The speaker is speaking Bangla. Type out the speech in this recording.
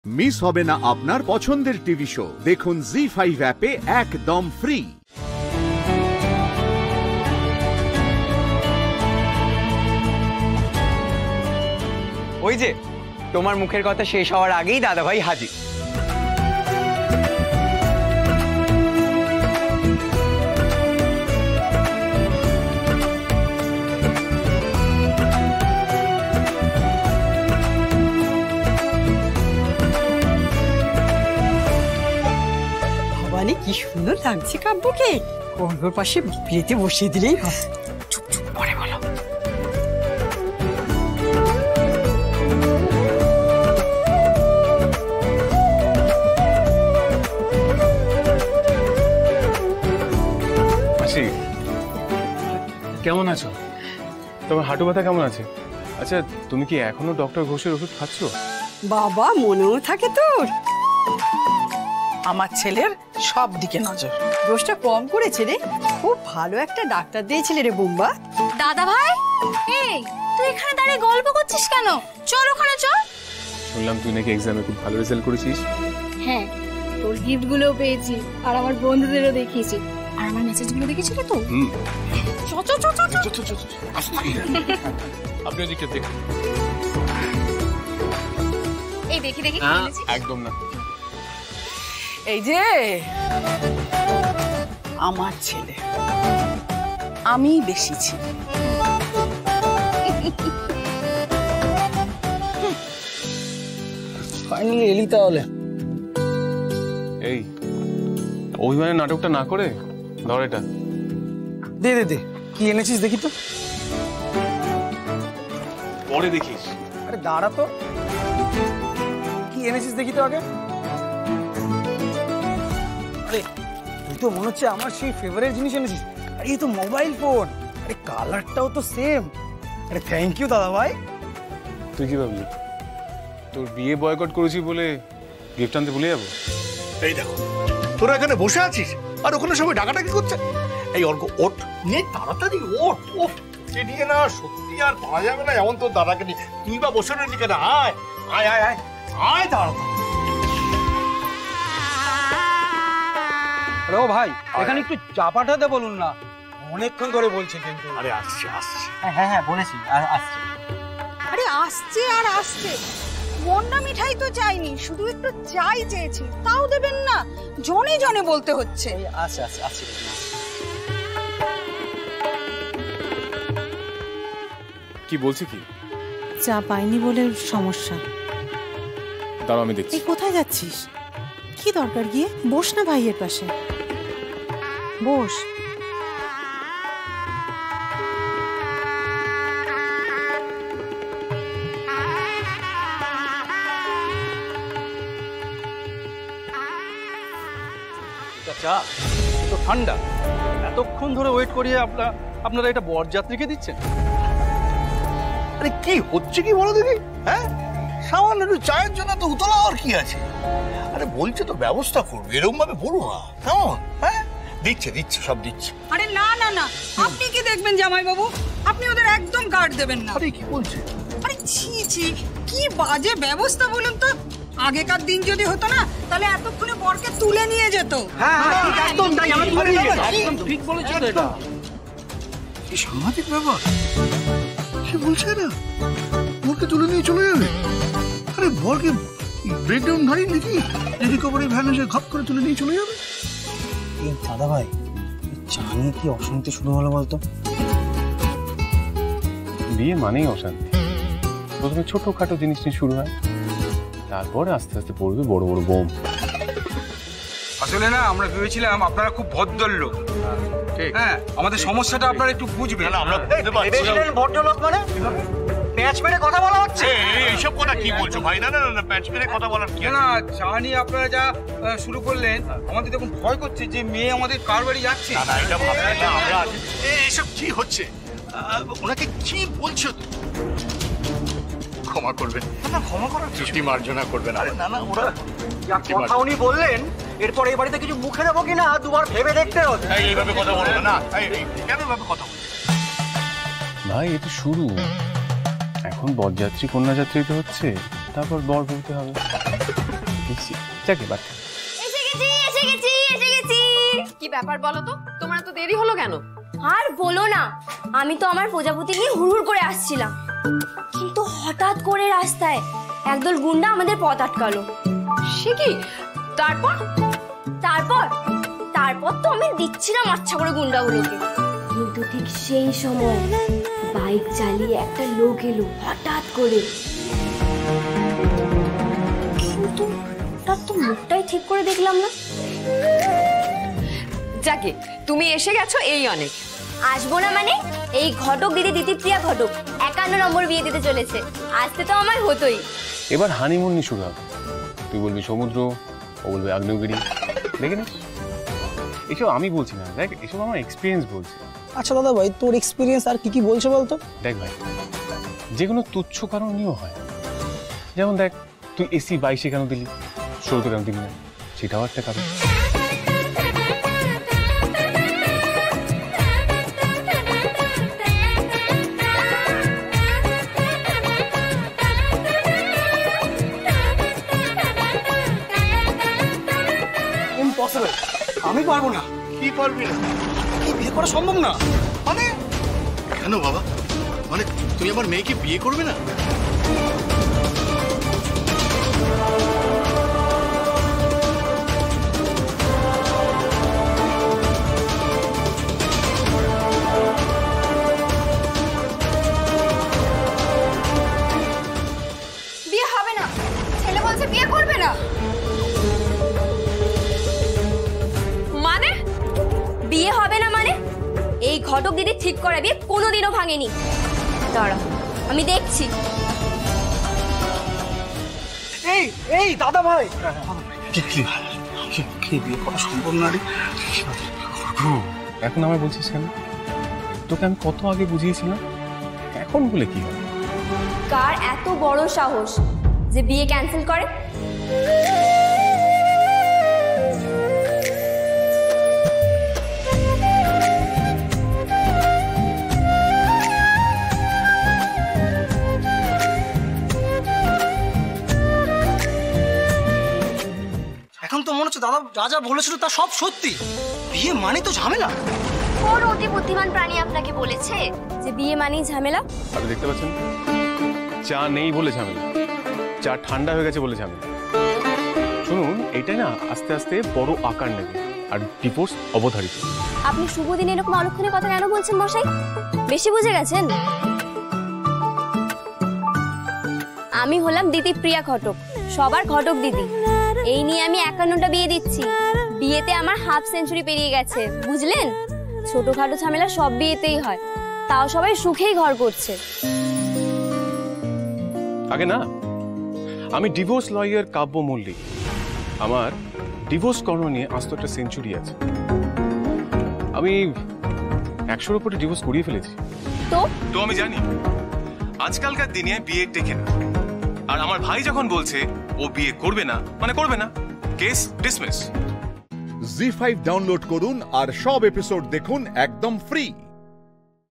মিস হবে না আপনার পছন্দের টিভি শো। দেখুন জি5 অ্যাপে একদম ফ্রি। ওই যে তোমার মুখের কথা শেষ হওয়ার আগেই দাদাভাই হাজির। ভবানী, কি সুন্দর লাগছে কাব্যকে। ওর পাশে বিয়েতে বসিয়ে দিলেই হবে। চুপ চুপ করে বলো। কেমন আছো? তোমার হাঁটু ব্যথা কেমন আছে? আচ্ছা, তুমি কি এখনো ডক্টর ঘোষের ওষুধ খাচ্ছ? বাবা, মনেও থাকে তোর। আমার ছেলের সব দিকে নজর। দোষটা কম করেছে রে, খুব ভালো একটা ডাক্তার দিয়েছিলে রে বুম্বা। দাদা ভাই, এই তুই এখানে দাঁড়িয়ে গল্প করছিস কেন? চল ওখানে চল। শুনলাম তুই নাকি এক্সামে খুব ভালো রেজাল্ট করেছিস। হ্যাঁ, তোর গিফটগুলোও পেয়েছি আর আমার বন্ধুদেরও দেখিয়েছি। আর আমার মেসেজগুলো দেখেছিলি তো? আপনি ওদিকে দেখুন। এই দেখি দেখি একদম না। এই যে আমার ছেলে, আমি বেশি ছিল। ফাইনালি এলি তাহলে। এই অভিমানের নাটকটা না করে ধর এটা। দে দে দে, কি এনেছিস দেখি তো। পরে দেখিস। আরে দাঁড়া তো, কি এনেছিস দেখি তো আগে। আরে তুই তো মনে হচ্ছে আমার সেই ফেভারিট জিনিস এনেছিস। আরে এই তো মোবাইল ফোন। আরে কালারটাও তো সেম। আরে থ্যাংক ইউ দাদা ভাই। তুই কি ভাবলি তোর বিয়ে বয়কট করেছি বলে গিফট আনতে ভুলে যাবো? এই দেখো, তোরা এখানে বসে আছিস আর ওখানে সবাই ডাকাডাকি করছে। এই অর্ক, ওঠ নে তাড়াতাড়ি, ওঠ ওঠ। নিয়ে না সত্যি আর পাওয়া যাবে না এমন তোর দাদাকে নিয়ে। তুই বা বসে রইলি কেন? আয় আয় আয় আয় আয় তাড়াতাড়ি। আরে ও ভাই, এখানে একটু চা পাঠাতে বলুন না, অনেকক্ষণ ধরে বলছে কিন্তু। আরে আসছে আসছে। হ্যাঁ হ্যাঁ বলেছি আসছে। আরে আসছে আর আসছে, মন্ডা মিঠাই তো চাইনি, শুধু একটু চাই চেয়েছি, তাও দেবেন না? জনে জনে বলতে হচ্ছে। আচ্ছা আচ্ছা আচ্ছা। কি বলছি কি? চা পাইনি বলে সমস্যা। দাঁড়াও আমি দেখছি। এই কোথায় যাচ্ছিস? কি দরকার গিয়ে বস না ভাইয়ের পাশে, বস। চা তো ঠান্ডা, এতক্ষণ ধরে ওয়েট করিয়ে আপনারা এটা বরযাত্রীকে দিচ্ছেন? আরে কি হচ্ছে কি বলো দেখি? হ্যাঁ, সামান্য একটু চায়ের জন্য তো উতলা আর কি আছে? আরে বলছে তো ব্যবস্থা করবে, এরকম ভাবে বলো না কেমন? হ্যাঁ, দিচ্ছে দিচ্ছে সব দিচ্ছে। আরে না না না, আপনি কি দেখবেন জামাই বাবু? আপনি ওদের একদম গার্ড দেবেন না। আরে কি বলছে? আরে ছি ছি, কি বাজে ব্যবস্থা বলুন তো। আগেকার দিন যদি হতো না, তাহলে এতক্ষণে বরকে তুলে নিয়ে যেত। হ্যাঁ একদম তাই, আমি তুলে নিয়ে যেতাম। একদম ঠিক বলেছো এটা। কি সাংঘাতিক ব্যাপার! কি বলছে না, বরকে তুলে নিয়ে চলে যাবে? আরে বরকে ব্রেকডাউন গাড়ি নাকি যে রিকভারি ভ্যান এসে ঘপ করে তুলে নিয়ে চলে যাবে? এই দাদা ভাই, চা নিয়ে কি অশান্তি শুরু হলো বলতো? বিয়ে মানেই অশান্তি। প্রথমে ছোটখাটো জিনিস নিয়ে শুরু হয়, তারপরে আস্তে আস্তে পড়বে বড় বড় বোম। আসলে না, আমরা ভেবেছিলাম আপনারা খুব ভদ্রলোক। হ্যাঁ, আমাদের সমস্যাটা আপনারা একটু বুঝবেন। ভদ্রলোক মানে প্যাচ মেরে কথা বলা হচ্ছে? এইসব কথা কি বলছো ভাই? না না না, প্যাচ মেরে কথা বলার কি? না, চা নিয়ে আপনারা যা শুরু করলেন, আমাদের দেখুন ভয় করছে যে মেয়ে আমাদের কার বাড়ি যাচ্ছে। না না, এটা ভাবনা না আমরা। এইসব কি হচ্ছে? ওনাকে কি বলছো? ক্ষমা করবেন। না, ক্ষমা করার কিছুই মার্জনা করবেন। আরে না না, ওরা কথা উনি বললেন, এরপর এই বাড়িতে কিছু মুখে দেবো কিনা দুবার ভেবে দেখতে হবে। এইভাবে কথা বলবে না। কেন এভাবে কথা বলবে? ভাই এ তো শুরু, এখন বরযাত্রী কন্যাযাত্রী তো হচ্ছে, তারপর বর বলতে হবে। এসেছি। যাকে বাচ্চা এসে গেছি। কি ব্যাপার বলো তো, তোমার এত দেরি হলো কেন? আর বলো না, আমি তো আমার প্রজাপতি নিয়ে হুড়হুড় করে আসছিলাম, কিন্তু হঠাৎ করে রাস্তায় একদল গুন্ডা আমাদের পথ আটকালো। সে কি? তারপর তারপর তারপর তো আমি দিচ্ছিলাম আচ্ছা করে গুন্ডাগুলোকে, কিন্তু ঠিক সেই সময় বাইক চালিয়ে একটা লোক এলো হঠাৎ করে, কিন্তু তার তো মুখটাই ঠিক করে দেখলাম না। যাকে তুমি এসে গেছো এই অনেক। আসবো না মানে? এই ঘটক দিদি দিতিপ্রিয়া ঘটক 51 নম্বর বিয়ে দিতে চলেছে, আসতে তো আমার হতোই। এবার হানিমুন নিয়ে শুরু হবে। তুই বলবি সমুদ্র, ও বলবে আগ্নেয়গিরি। দেখে নিস, এসব আমি বলছি না, দেখ এসব আমার এক্সপিরিয়েন্স বলছে। আচ্ছা দাদা ভাই, তোর এক্সপিরিয়েন্স আর কি কি বলছে বলতো? দেখ ভাই, যেগুলো তুচ্ছ কারণ নিয়েও হয়, যেমন দেখ তুই এসি 22 কেন দিলি, 16 কেন দিলি না, সেটাও একটা কারণ। ইম্পসিবল, আমি পারবো না। কি পারবি না? এই বিয়ে করা সম্ভব না। মানে কেন বাবা? মানে তুমি আমার মেয়েকে বিয়ে করবে না? বিয়ে হবে না, ছেলে বলছে বিয়ে করবে না। মানে বিয়ে হবে না মানে? এই ঘটক দিদি ঠিক করা বিয়ে কোনোদিনও ভাঙেনি। দাঁড়া, আমি দেখছি। এই এই দাদা ভাই, কি বিয়ে করা সম্ভব না রে? এখন আমায় বলছিস কেন? তোকে আমি কত আগে বুঝিয়েছিলাম, এখন বলে কি হবে? কার এত বড় সাহস যে বিয়ে ক্যান্সেল করে? এখন তো মনে হচ্ছে দাদা যা যা বলেছিল তা সব সত্যি। বিয়ে মানে তো ঝামেলা। কোন অতি বুদ্ধিমান প্রাণী আপনাকে বলেছে যে বিয়ে মানেই ঝামেলা? আপনি দেখতে পাচ্ছেন, চা নেই বলে ঝামেলা, চা ঠান্ডা হয়ে গেছে বলে ঝামেলা। শুনুন, এইটাই না আস্তে আস্তে বড় আকার নেবে, আর ডিভোর্স অবধারিত। আপনি শুভ দিনে এরকম অলক্ষণের কথা কেন বলছেন মশাই? বেশি বুঝে গেছেন। আমি হলাম দিতিপ্রিয়া ঘটক, সবার ঘটক দিদি। এই নিয়ে আমি 51টা বিয়ে দিচ্ছি। বিয়েতে আমার হাফ সেঞ্চুরি পেরিয়ে গেছে, বুঝলেন? ছোটখাটো ঝামেলা সব বিয়েতেই হয়, তাও সবাই সুখেই ঘর করছে। আগে না, আমি ডিভোর্স লয়ার কাব্য মল্লিক। আমার ডিভোর্স কর্ম নিয়ে আস্ত একটা সেঞ্চুরি আছে। আমি 100-র উপরে ডিভোর্স করিয়ে ফেলেছি। তো আমি জানি আজকালকার দিনে বিয়ে টেকে না, আর আমার ভাই যখন বলছে ও বিয়ে করবে না মানে করবে না, কেস ডিসমিস। জি5 ডাউনলোড করুন আর সব এপিসোড দেখুন একদম ফ্রি।